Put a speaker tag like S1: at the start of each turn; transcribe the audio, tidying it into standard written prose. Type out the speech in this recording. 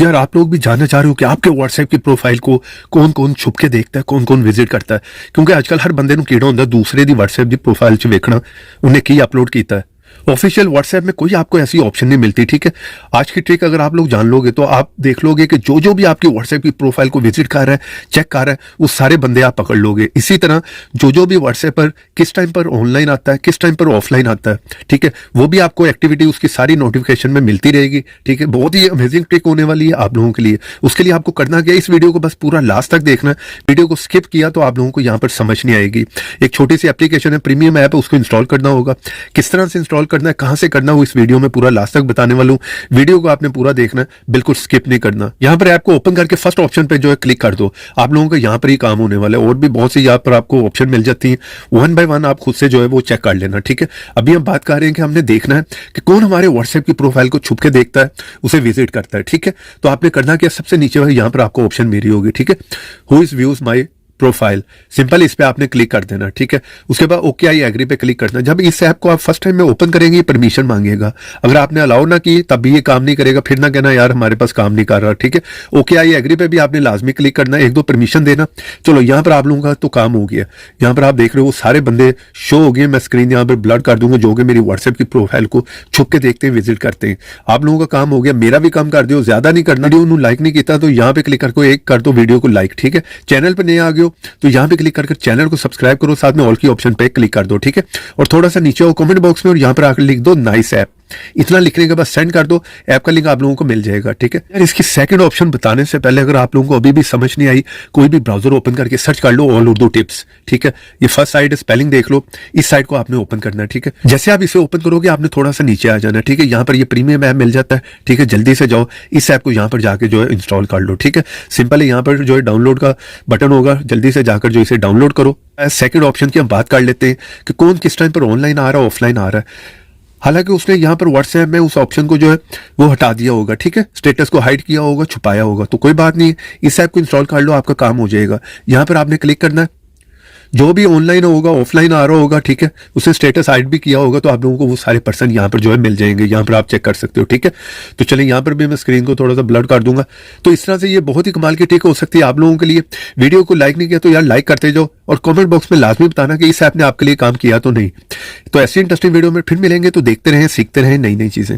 S1: यार आप लोग भी जानना चाह रहे हो कि आपके व्हाट्सएप की प्रोफाइल को कौन कौन छुप के देखता है, कौन कौन विजिट करता है। क्योंकि आजकल हर बंदे ਨੂੰ कीड़ा ਹੁੰਦਾ दूसरे ਦੀ व्हाट्सएप ਦੀ प्रोफाइल 'ਚ ਵੇਖਣਾ ਉਹਨੇ ਕੀ अपलोड ਕੀਤਾ है। ऑफिशियल व्हाट्सएप में कोई आपको ऐसी ऑप्शन नहीं मिलती। ठीक है, आज की ट्रिक अगर आप लोग जान लोगे तो आप देख लोगे कि जो जो भी आपकी व्हाट्सएप की प्रोफाइल को विजिट कर रहा है, चेक कर रहा है, वो सारे बंदे आप पकड़ लोगे। इसी तरह जो जो भी व्हाट्सएप पर किस टाइम पर ऑनलाइन आता है, किस टाइम पर ऑफलाइन आता है, ठीक है, वो भी आपको एक्टिविटी उसकी सारी नोटिफिकेशन में मिलती रहेगी। ठीक है, बहुत ही अमेजिंग ट्रिक होने वाली है आप लोगों के लिए। उसके लिए आपको करना क्या है, इस वीडियो को बस पूरा लास्ट तक देखना है। वीडियो को स्किप किया तो आप लोगों को यहाँ पर समझ नहीं आएगी। एक छोटी सी एप्लीकेशन है, प्रीमियम ऐप है, उसको इंस्टॉल करना होगा। किस तरह से इंस्टॉल करना है, कहां से करना, वो इस वीडियो में पूरा लास्ट तक बताने वाला हूं। वीडियो को आपने पूरा देखना है, बिल्कुल स्किप नहीं करना। यहां पर ऐप को ओपन करके फर्स्ट ऑप्शन पे जो है क्लिक कर दो। आप लोगों का यहां पर ही काम होने वाला है। और भी बहुत सी यहां पर आपको ऑप्शन मिल जाती हैं, वन बाय वन आप खुद से जो है वो चेक कर लेना। ठीक है, अभी हम बात कर रहे हैं कि हमने देखना है कि कौन हमारे व्हाट्सएप की प्रोफाइल को छुप के देखता है, उसे विजिट करता है। ठीक है, तो आपने करना क्या, सबसे नीचे यहां पर आपको ऑप्शन मेरी होगी। ठीक है, who is views my profile, simple इस पे आपने क्लिक कर देना। ठीक है, उसके बाद ओके आई एग्री पे क्लिक करना। जब इस ऐप को आप फर्स्ट टाइम में ओपन करेंगे परमिशन मांगेगा। अगर आपने अलाउ ना की तब भी ये काम नहीं करेगा, फिर ना कहना यार हमारे पास काम नहीं कर रहा। ठीक है, ओके आई एग्री पे भी आपने लाजमी क्लिक करना, एक दो परमिशन देना। चलो यहाँ पर आप लोगों का तो काम हो गया। यहाँ पर आप देख रहे हो सारे बंदे शो हो गए। मैं स्क्रीन यहाँ पर ब्लर कर दूंगा जो कि मेरी व्हाट्सएप की प्रोफाइल को छुप के देखते हैं, विजिट करते हैं। आप लोगों का काम हो गया, मेरा भी काम कर दो, ज्यादा नहीं करना। वीडियो लाइक नहीं किया तो यहाँ पे क्लिक करके एक कर दो वीडियो को लाइक। ठीक है, चैनल पर नए आ गए हो तो यहाँ पे क्लिक करके चैनल को सब्सक्राइब करो, साथ में ऑल की ऑप्शन पे क्लिक कर दो। ठीक है, और थोड़ा सा नीचे हो कमेंट बॉक्स में और यहाँ पर आकर लिख दो नाइस ऐप। इतना लिखने के बाद सेंड कर दो, ऐप का लिंक आप लोगों को मिल जाएगा। ठीक है, यार इसकी सेकंड ऑप्शन बताने से पहले अगर आप लोगों को अभी भी समझ नहीं आई, कोई भी ब्राउजर ओपन करके सर्च कर लो ऑल उर्दू टिप्स। ठीक है, ये फर्स्ट साइड स्पेलिंग देख लो, इस साइड को आपने ओपन करना है। ठीक है, जैसे आप इसे ओपन करोगे आपने थोड़ा सा नीचे आ जाना है। ठीक है, यहाँ पर ये प्रीमियम ऐप मिल जाता है। ठीक है, जल्दी से जाओ इस ऐप को यहाँ पर जाके जो है इंस्टॉल कर लो। ठीक है, सिंपल है, यहाँ पर जो है डाउनलोड का बटन होगा, जल्दी से जाकर जो इसे डाउनलोड करो। सेकंड ऑप्शन की हम बात कर लेते हैं कि कौन किस टाइम पर ऑनलाइन आ रहा है, ऑफलाइन आ रहा है। हालांकि उसने यहाँ पर व्हाट्सएप में उस ऑप्शन को जो है वो हटा दिया होगा। ठीक है, स्टेटस को हाइड किया होगा, छुपाया होगा, तो कोई बात नहीं है, इस ऐप को इंस्टॉल कर लो, आपका काम हो जाएगा। यहाँ पर आपने क्लिक करना है, जो भी ऑनलाइन होगा, ऑफलाइन आ रहा होगा, ठीक है, उसे स्टेटस हाइड भी किया होगा तो आप लोगों को वो सारे पर्सन यहाँ पर जो है मिल जाएंगे। यहाँ पर आप चेक कर सकते हो। ठीक है, तो चलिए यहाँ पर भी मैं स्क्रीन को थोड़ा सा ब्लर कर दूंगा। तो इस तरह से ये बहुत ही कमाल की ट्रिक हो सकती है आप लोगों के लिए। वीडियो को लाइक नहीं किया तो यार लाइक करते जाओ और कमेंट बॉक्स में लाजमी बताना कि इस ऐप ने आपके लिए काम किया तो नहीं। तो ऐसी इंटरेस्टिंग वीडियो में फिर मिलेंगे, तो देखते रहें, सीखते रहें नई नई चीजें।